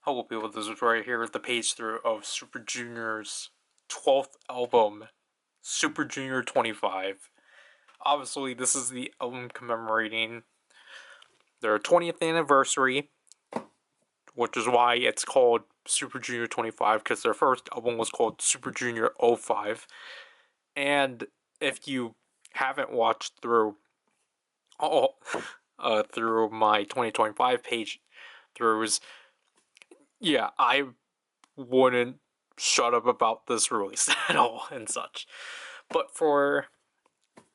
Hello people, this is right here at the page through of Super Junior's 12th album, Super Junior 25. Obviously, this is the album commemorating their 20th anniversary, which is why it's called Super Junior 25, because their first album was called Super Junior 05. And if you haven't watched through all through my 2025 page throughs, yeah, I wouldn't shut up about this release at all and such. But for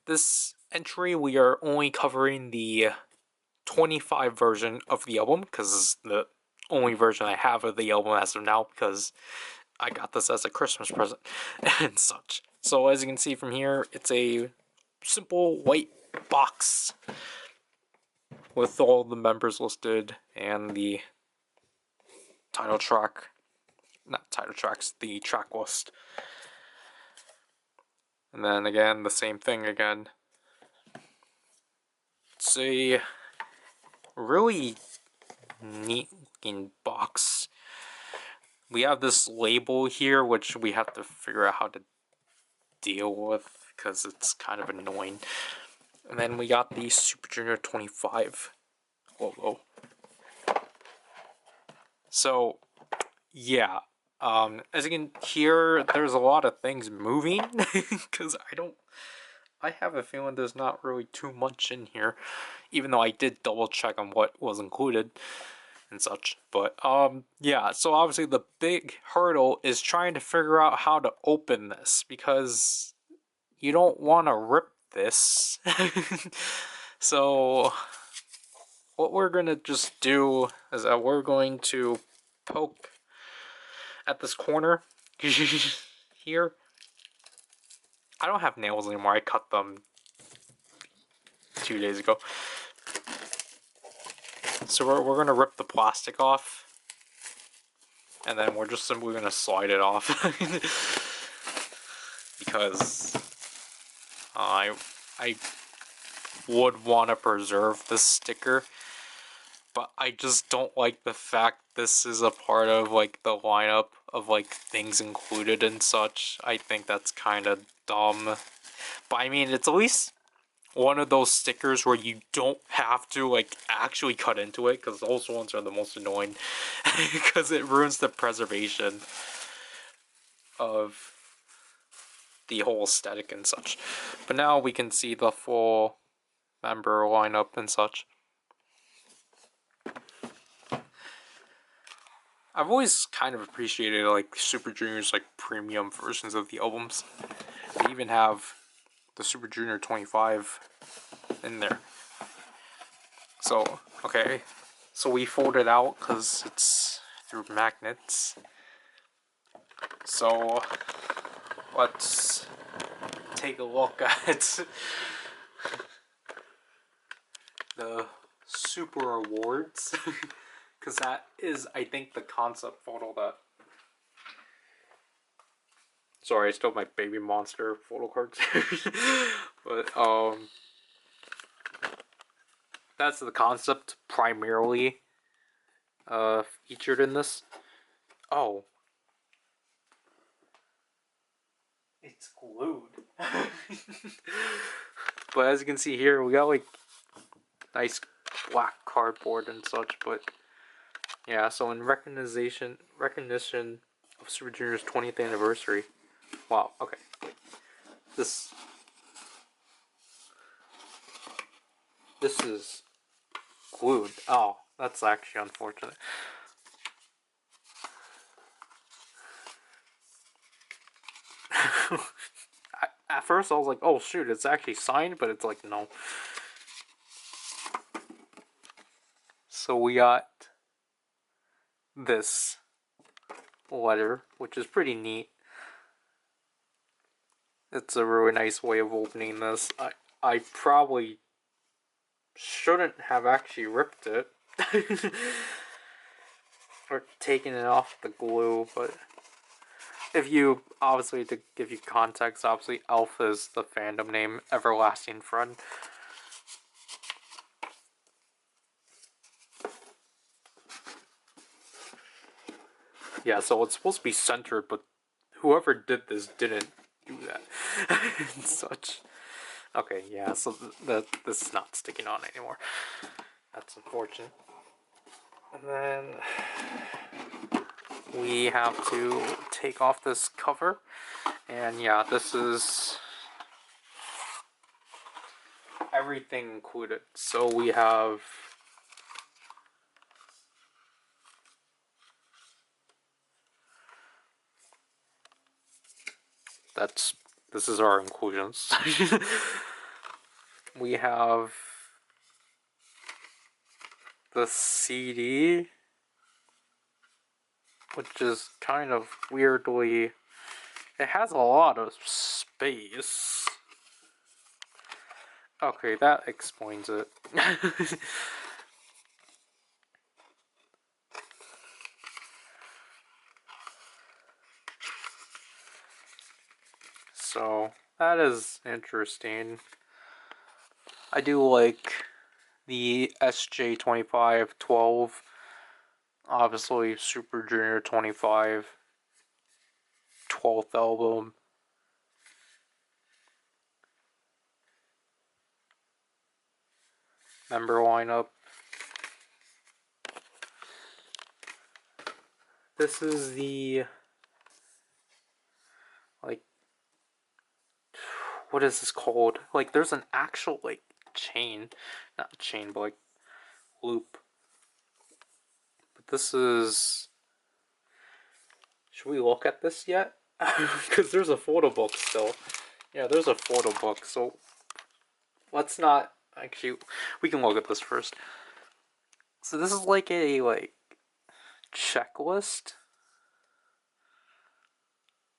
this entry, we are only covering the 25 version of the album, because it's the only version I have of the album as of now, because I got this as a Christmas present and such. So as you can see from here, it's a simple white box with all the members listed and the title track. Not title tracks, the track list. And then again, the same thing again. It's a really neat looking box. We have this label here, which we have to figure out how to deal with, because it's kind of annoying. And then we got the Super Junior 25 logo. So, yeah. As you can hear, there's a lot of things moving, because I have a feeling there's not really too much in here, even though I did double check on what was included and such. But, yeah, so obviously the big hurdle is trying to figure out how to open this, because you don't want to rip this. So, what we're going to just do is that we're going to poke at this corner here. I don't have nails anymore. I cut them 2 days ago. So we're gonna rip the plastic off, and then we're just simply gonna slide it off because I would want to preserve this sticker, but I just don't like the fact this is a part of like the lineup of like things included and such. I think that's kind of dumb. But I mean, it's at least one of those stickers where you don't have to like actually cut into it, because those ones are the most annoying because it ruins the preservation of the whole aesthetic and such. But now we can see the full member lineup and such. I've always kind of appreciated like Super Junior's like premium versions of the albums. They even have the Super Junior 25 in there. So, okay. So we fold it out because it's through magnets. So, let's take a look at the Super Awards. Because that is, I think, the concept photo that... Sorry, I stole my Baby Monster photo cards. But, that's the concept primarily featured in this. Oh. It's glued. But as you can see here, we got like nice black cardboard and such, but yeah, so in recognition of Super Junior's 20th anniversary. Wow, okay. This is glued. Oh, that's actually unfortunate. At first I was like, oh shoot, it's actually signed, but it's like, no. So we got this letter, which is pretty neat. It's a really nice way of opening this. I probably shouldn't have actually ripped it. Or taken it off the glue, but if you, obviously, to give you context, obviously Elf is the fandom name, Everlasting Friend. Yeah, so it's supposed to be centered, but whoever did this didn't do that. And such. Okay, yeah, so this is not sticking on anymore. That's unfortunate. And then we have to take off this cover. And yeah, this is everything included. So we have this is our inclusions. We have the CD, which is kind of weirdly, it has a lot of space. Okay, that explains it. So, that is interesting. I do like the SJ25 12, obviously Super Junior 25, 12th album. Member lineup. This is the, like, what is this called? Like, there's an actual, like, chain. Not chain, but, like, loop. But this is... Should we look at this yet? Because there's a photo book still. Yeah, there's a photo book, so... Let's not... Actually, we can look at this first. So this is like a, like, checklist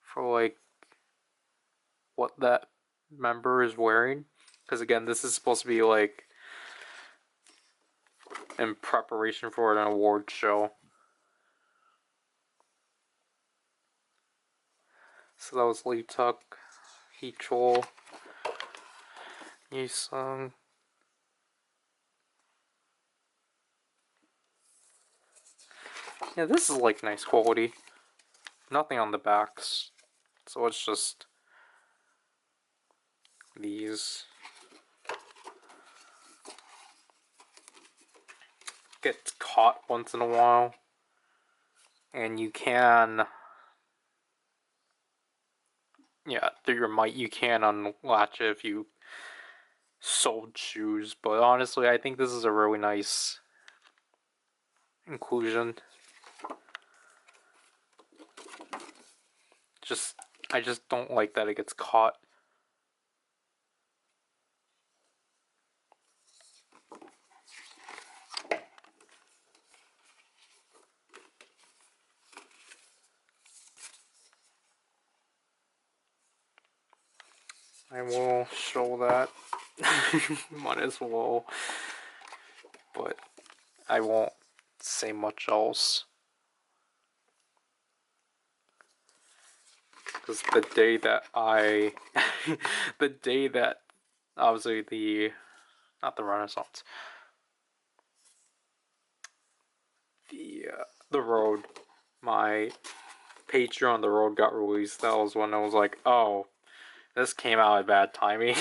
for, like, what that member is wearing. Because again, this is supposed to be, like, in preparation for an award show. So that was Lee Tuck, Heechul, Yisung. Yeah, this is like nice quality. Nothing on the backs. So it's just these. Gets caught once in a while. And you can, yeah, through your mic you can unlatch it if you sold shoes. But honestly, I think this is a really nice inclusion. I just don't like that it gets caught. I will show that. Might as well. But I won't say much else. Because the day that the day that, obviously not the Renaissance, the Road, my Patreon on the Road got released, that was when I was like, oh, this came out at bad timing.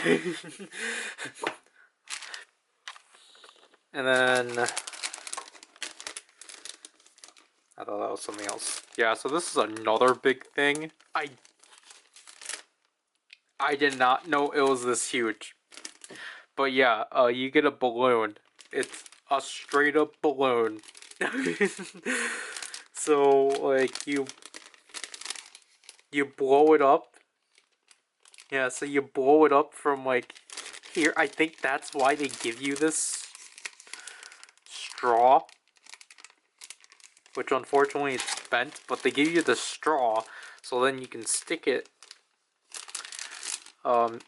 And then, I thought that was something else. Yeah, so this is another big thing. I did not know it was this huge. But yeah, you get a balloon. It's a straight up balloon. So, like, you blow it up. Yeah, so you blow it up from, like, here. I think that's why they give you this straw. Which, unfortunately, it's bent. But they give you the straw, so then you can stick it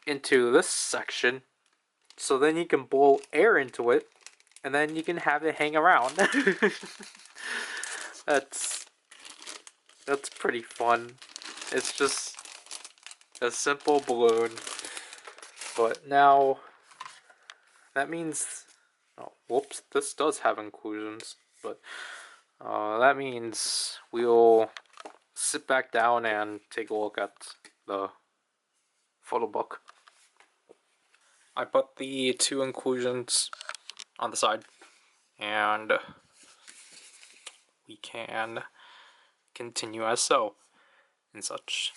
into this section. So then you can blow air into it, and then you can have it hang around. That's pretty fun. It's just a simple balloon. But now, that means, oh, whoops, this does have inclusions, but that means we'll sit back down and take a look at the photo book. I put the 2 inclusions on the side, and we can continue as so and such.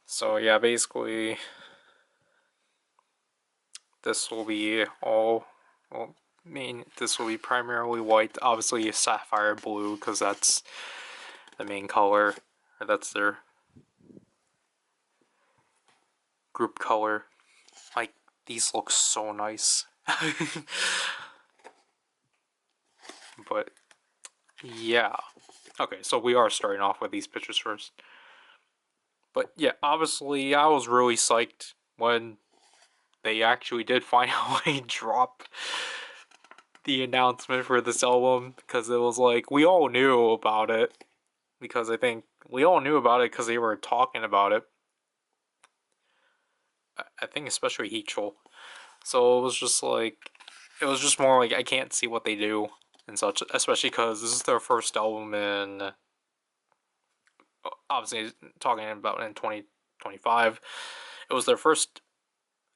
So yeah, basically this will be all, well, this will be primarily white, obviously sapphire blue because that's the main color, or that's their group color. Like, these look so nice. But yeah, okay, so we are starting off with these pictures first. But yeah, obviously I was really psyched when they actually did finally drop the announcement for this album, because it was like, we all knew about it, because I think we all knew about it because they were talking about it. I think especially Heechul. So it was just like, it was just more like, I can't see what they do and such, especially because this is their first album in, obviously talking about in 2025, it was their first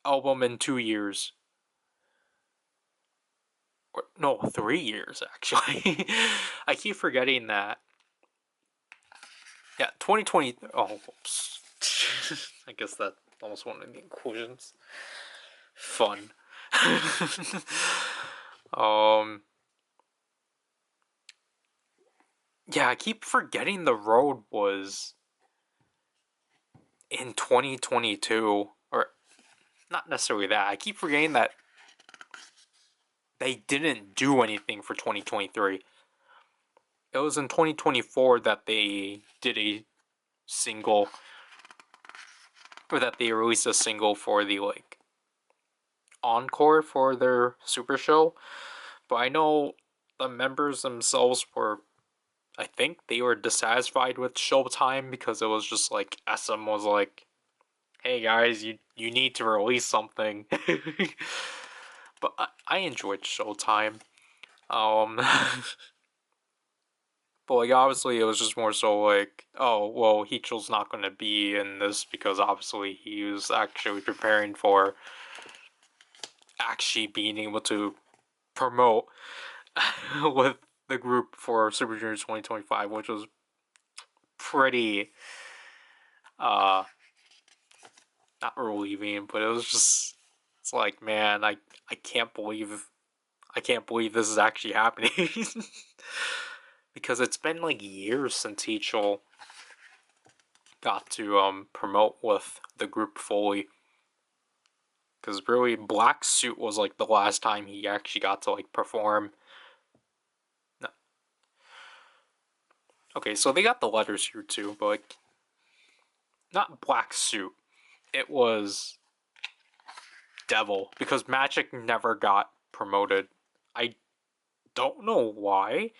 album in 2 years. Or, no, 3 years actually. I keep forgetting that. Yeah, 2020. Oh, whoops. I guess that almost one of the inclusions. Fun. Yeah, I keep forgetting the road was in 2022, or not necessarily that. I keep forgetting that they didn't do anything for 2023. It was in 2024 that they did a single, or that they released a single for the like encore for their super show. But I know the members themselves were, I think they were dissatisfied with Showtime, because it was just like SM was like, hey guys, you need to release something. But I enjoyed Showtime. But like, obviously it was just more so like, oh well, Heechul's not gonna be in this because obviously he was actually preparing for actually being able to promote with the group for Super Junior 2025, which was pretty not relieving, but it was just, it's like, man, I can't believe this is actually happening. Because it's been like years since Heechul got to promote with the group fully. Because really, Black Suit was like the last time he actually got to like perform. No. Okay, so they got the letters here too, but like, not Black Suit. It was Devil, because Magic never got promoted. I don't know why,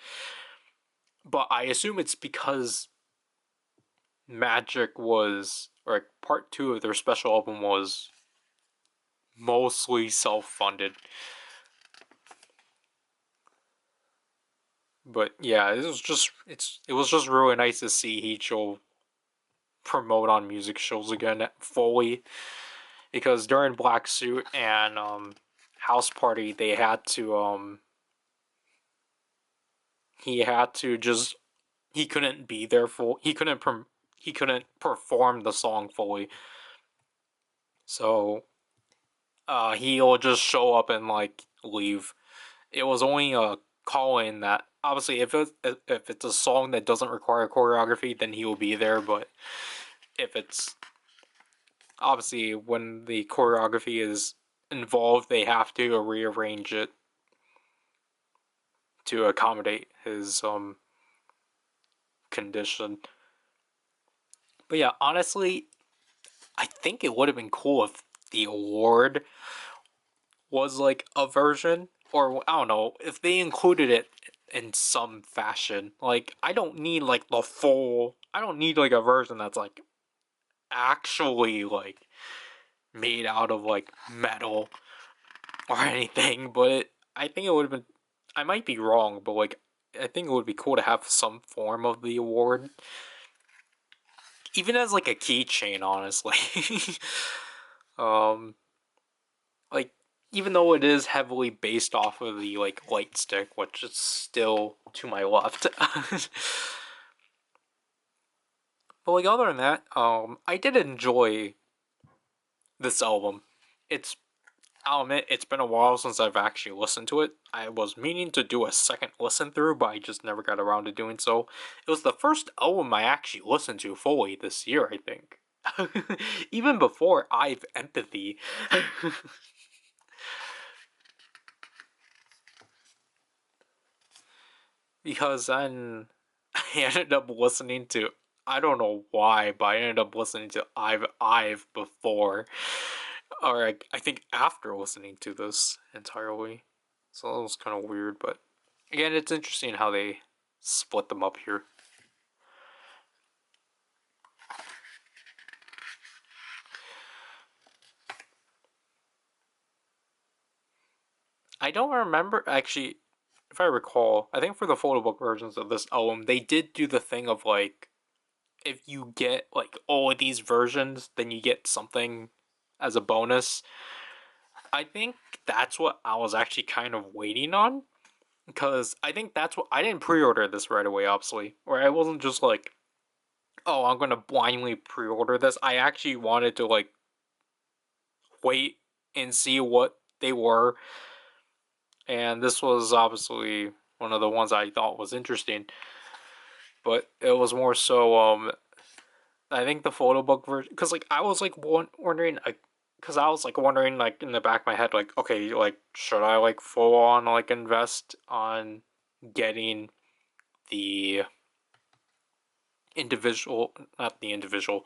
but I assume it's because Magic was, or like, part 2 of their special album was mostly self-funded. But yeah, it was just really nice to see Heechul promote on music shows again fully, because during Black Suit and House Party they had to he couldn't be there full, he couldn't perform the song fully, so he'll just show up and like leave. It was only a call-in that, obviously if it's a song that doesn't require choreography, then he will be there, but if it's, obviously when the choreography is involved, they have to rearrange it to accommodate his condition. But yeah, honestly, I think it would have been cool if the award was like a version, or I don't know, if they included it in some fashion. Like, I don't need like the full, I don't need like a version that's like actually like made out of like metal or anything, but I think it would have been, I might be wrong, but like, I think it would be cool to have some form of the award, even as like a keychain, honestly. um, like even though it is heavily based off of the like light stick, which is still to my left. But like other than that, I did enjoy this album. It's I'll admit it's been a while since I've actually listened to it. I was meaning to do a second listen through, but I just never got around to doing so. It was the first album I actually listened to fully this year, I think. Even before I've Empathy. Because then I ended up listening to, I don't know why, but I ended up listening to I've before, or I think after listening to this entirely. So it was kind of weird, but again, it's interesting how they split them up here. I don't remember actually, if I recall. I think for the photo book versions of this album, they did do the thing of like, if you get like all of these versions, then you get something as a bonus. I think that's what I was actually kind of waiting on, because I think that's what I didn't pre-order this right away, obviously, or I wasn't just like, oh, I'm gonna blindly pre-order this. I actually wanted to like wait and see what they were, and this was obviously one of the ones I thought was interesting. But it was more so, I think the photo book version, because like I was like wondering, because I was like wondering like in the back of my head, like, okay, like should I like full on like invest on getting the individual, not the individual,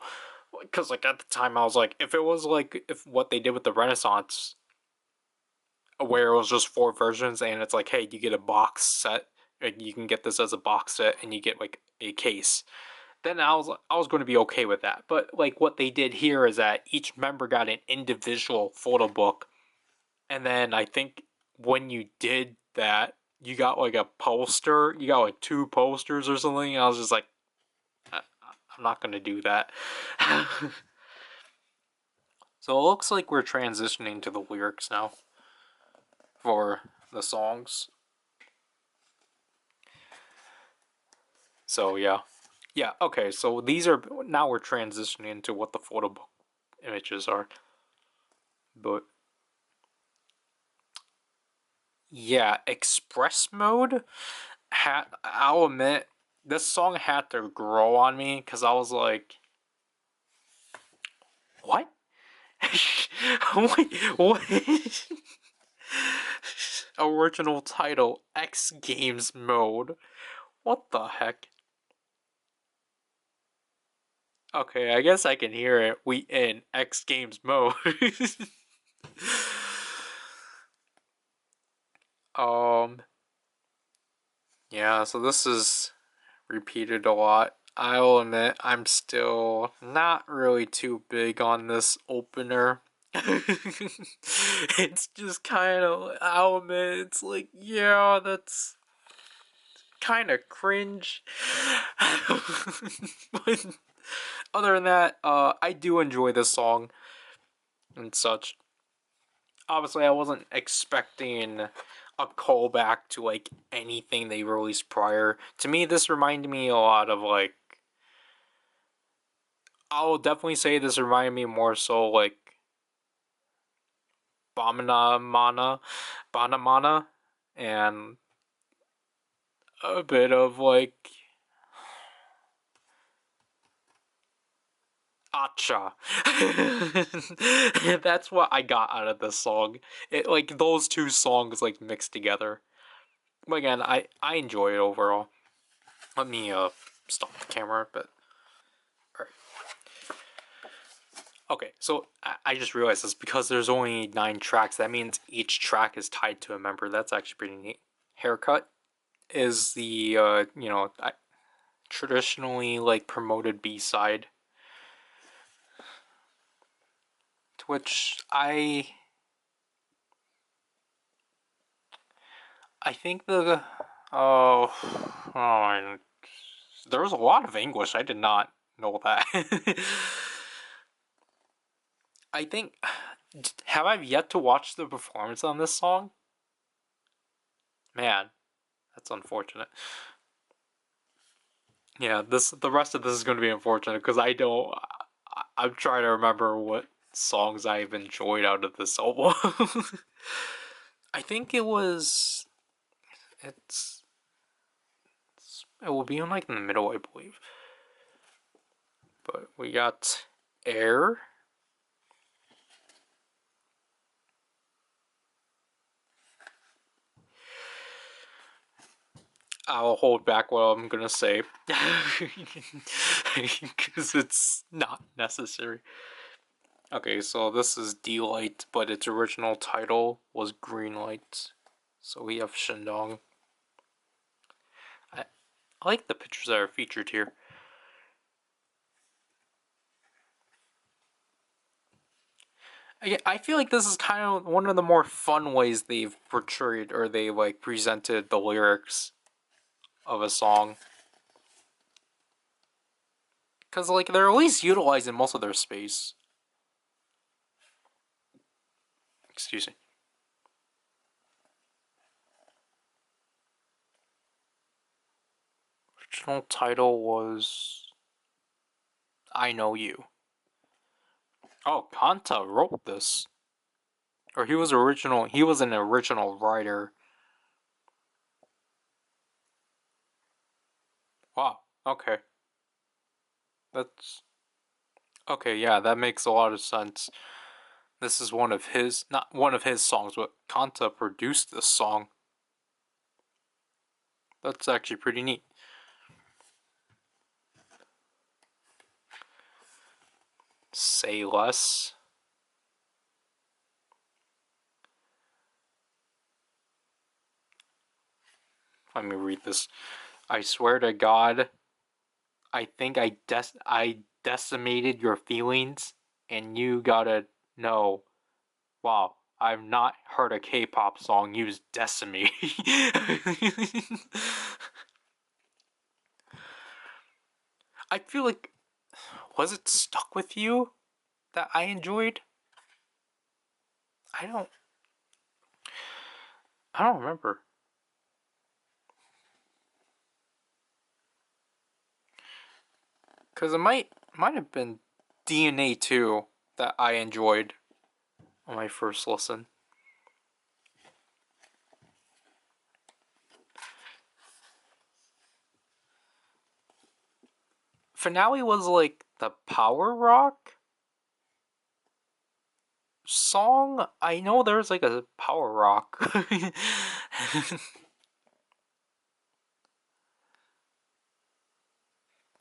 because like at the time I was like, if it was like if what they did with the Renaissance, where it was just 4 versions and it's like, hey, you get a box set, and you can get this as a box set, and you get like a case, then I was going to be okay with that. But like what they did here is that each member got an individual photo book, and then I think when you did that, you got like a poster. You got like 2 posters or something. I was just like, I'm not going to do that. So it looks like we're transitioning to the lyrics now for the songs. So yeah. Yeah, okay, so these are, now we're transitioning into what the photo book images are. But yeah, express mode, I'll admit, this song had to grow on me, because I was like, what? Wait, what? Original title, X Games mode. What the heck? Okay, I guess I can hear it. We in X Games mode. um, yeah, so this is repeated a lot. I'll admit I'm still not really too big on this opener. It's just kind of, I'll admit, it's like, yeah, that's kind of cringe. But other than that, I do enjoy this song and such. Obviously, I wasn't expecting a callback to like anything they released prior. To me, this reminded me a lot of like, I'll definitely say this reminded me more so like Banamana, and a bit of like Acha. That's what I got out of this song. It like those 2 songs like mixed together. But again, I enjoy it overall. Let me stop the camera a bit. Alright. Okay, so I just realized this, because there's only 9 tracks. That means each track is tied to a member. That's actually pretty neat. Haircut is the traditionally like promoted B-side, to which I think Oh, oh, there was a lot of English. I did not know that. I think. Have I yet to watch the performance on this song? Man, that's unfortunate. Yeah, the rest of this is going to be unfortunate because I don't. I'm trying to remember what songs I've enjoyed out of this album. I think it was. It will be in like in the middle, I believe. But we got Air. I'll hold back what I'm gonna say because it's not necessary. Okay, so this is D-Light, but its original title was Green Light. So we have Shandong. I like the pictures that are featured here. I feel like this is kind of one of the more fun ways they've portrayed or they like presented the lyrics of a song. Because like they're at least utilizing most of their space. Excuse me. Original title was I Know You. Oh, Kanta wrote this. Or he was an original writer. Wow, okay. That's okay, yeah, that makes a lot of sense. This is one of his not one of his songs, but Kanta produced this song. That's actually pretty neat. Say Less. Let me read this. I swear to God, I think I decimated your feelings, and you gotta know. Wow, I've not heard a K-pop song use decimate. I feel like was it Stuck With You that I enjoyed? I don't I don't remember. Cause it might have been DNA 2 that I enjoyed on my first listen. Finale was like the power rock song. I know there's like a power rock.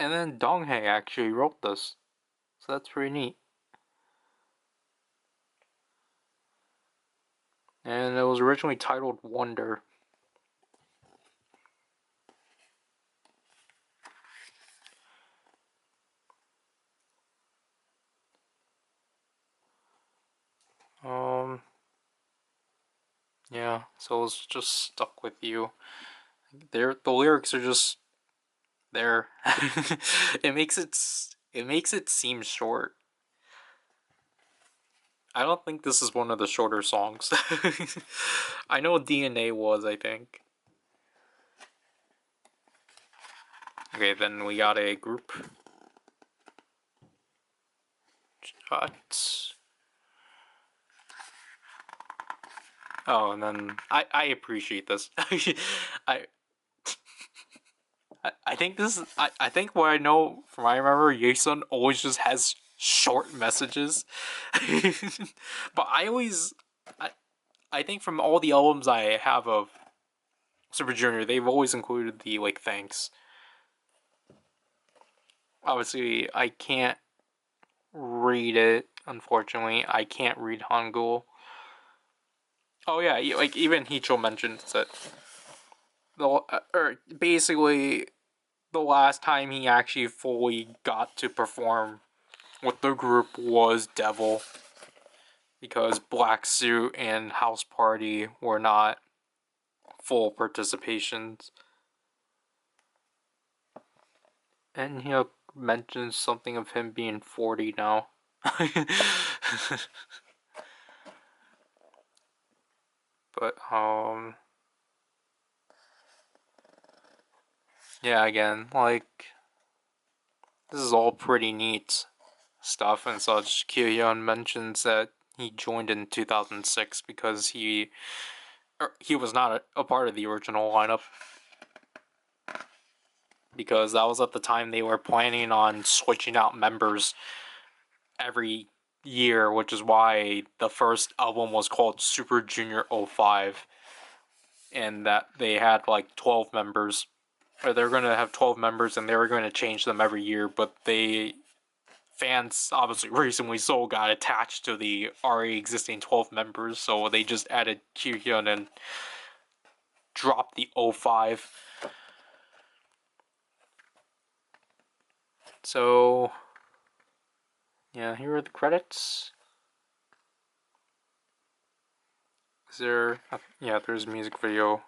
And then Donghae actually wrote this. So that's pretty neat. And it was originally titled Wonder. Yeah, so it's just Stuck With You. The lyrics are just there. It makes it seem short. I don't think this is one of the shorter songs. I know DNA was, I think. Okay, then we got a group. Oh, and then I appreciate this. I I think this I think what I know from I remember Yesun always just has short messages. But I I think from all the albums I have of Super Junior, they've always included the like thanks. Obviously, I can't read it. Unfortunately, I can't read Hangul. Oh yeah, like even Hicho mentioned that or basically the last time he actually fully got to perform with the group was Devil, because Black Suit and House Party were not full participations. And he mentions something of him being 40 now. But, yeah, again, like, this is all pretty neat stuff and such. Kyohyun mentions that he joined in 2006 because he was not a part of the original lineup. Because that was at the time they were planning on switching out members every year, which is why the first album was called Super Junior 05. And that they had like 12 members. Or they're going to have 12 members and they were going to change them every year, but fans, obviously recently so, got attached to the already existing 12 members, so they just added Kyohyun and dropped the 05. So, yeah, here are the credits. Is there... yeah, there's music video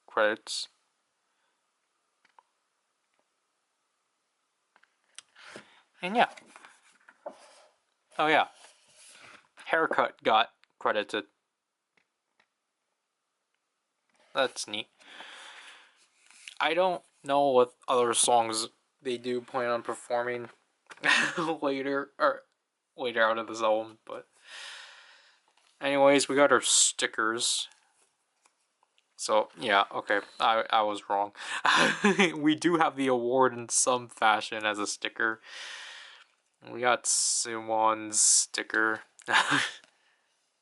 credits. And yeah. Oh yeah. Haircut got credited. That's neat. I don't know what other songs they do plan on performing later out of this album, but anyways, we got our stickers. So yeah, okay, I was wrong. We do have the award in some fashion as a sticker. We got Suwon's sticker.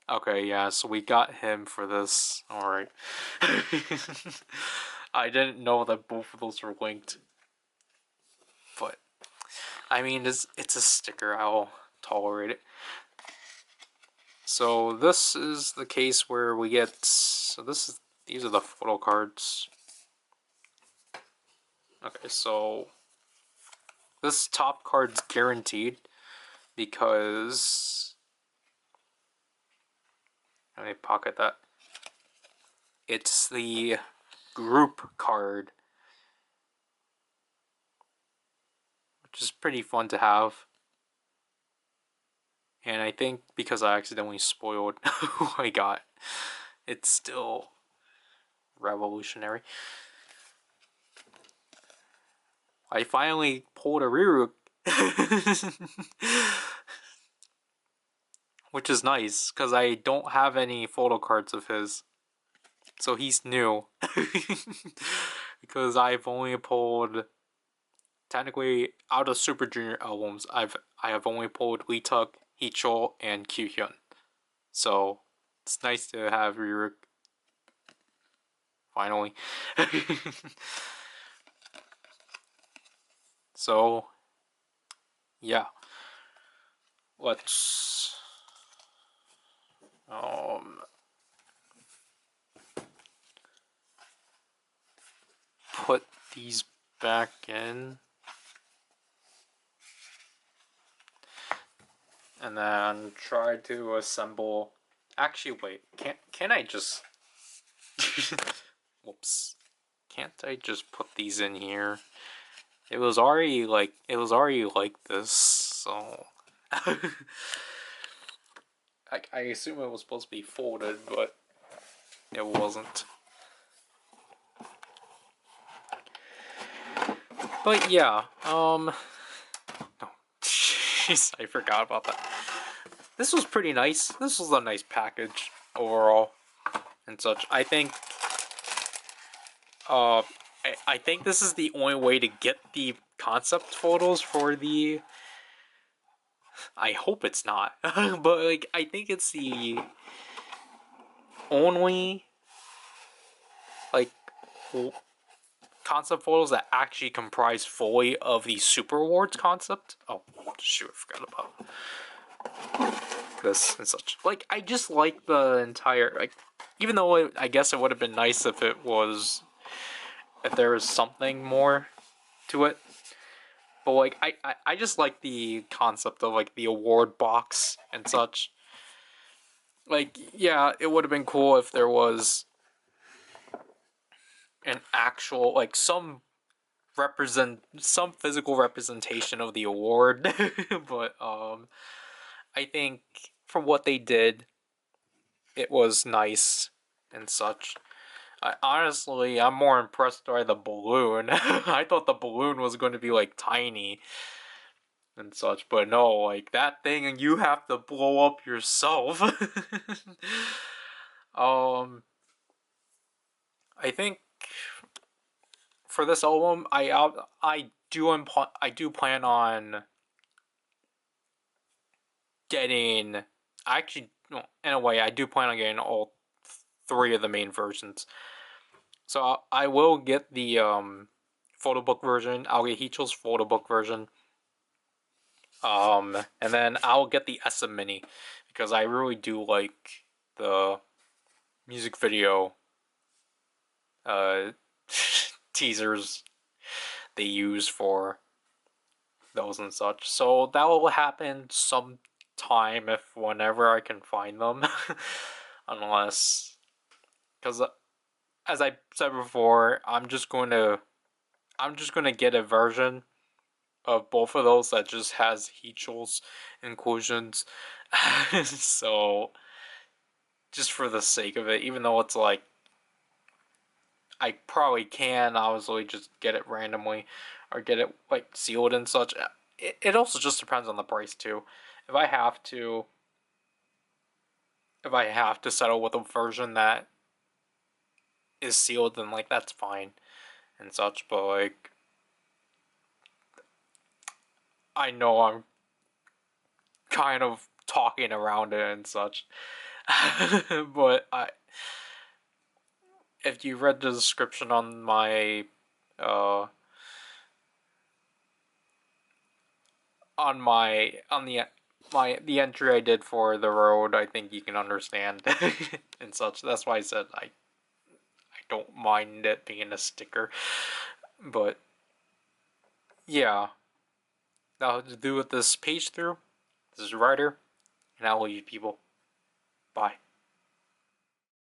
Okay, yeah, so we got him for this. Alright. I didn't know that both of those were linked. But, I mean, it's a sticker. I'll tolerate it. So, this is the case where we get... So, these are the photo cards. Okay, so... This top card's guaranteed. Because... Let me pocket that. It's the group card, which is pretty fun to have. And I think because I accidentally spoiled who I got, it's still revolutionary. I finally pulled a Ryder. Which is nice, because I don't have any photo cards of his. So he's new. Because I've only pulled... Technically, out of Super Junior albums, I have only pulled Lee Tuck, Heechul, and Kyohyun. So, it's nice to have Ryuk. Finally. So, yeah. Let's... put these back in. And then try to assemble... Actually, wait. Can I just... Whoops. Can't I just put these in here? It was already like this, so... I assume it was supposed to be folded, but it wasn't. But yeah, oh, jeez, I forgot about that. This was pretty nice. This was a nice package overall and such. I think, I think this is the only way to get the concept photos for the... I hope it's not, but like, I think it's the only, like, concept photos that actually comprise fully of the Super Awards concept. Oh, shoot, I forgot about this and such. Like, I just like the entire, like, even though I guess it would have been nice if there was something more to it. But, like, I just like the concept of, like, the award box and such. Like, yeah, it would have been cool if there was an actual, like, some physical representation of the award. But I think from what they did, it was nice and such. Honestly, I'm more impressed by the balloon. I thought the balloon was going to be like tiny and such, but no, like that thing, and you have to blow up yourself. um, I think for this album, I do plan on getting. I actually, well, in a way, I do plan on getting all three of the main versions. So I will get the photo book version. I'll get Heechel's photo book version. And then I'll get the SM Mini because I really do like the music video uh teasers they use for those and such. So that will happen sometime if whenever I can find them. Unless, because as I said before, I'm just gonna get a version of both of those that just has Heechel's inclusions. So just for the sake of it, even though it's like I probably can obviously just get it randomly or get it like sealed and such. It also just depends on the price too. If I have to settle with a version that is sealed, then like that's fine and such. But like I know I'm kind of talking around it and such. But if you read the description on my uh the entry I did for the road, I think you can understand and such. That's why I said I don't mind it being a sticker. But yeah, that'll do with this page through. This is Ryder, and I'll leave you people. Bye.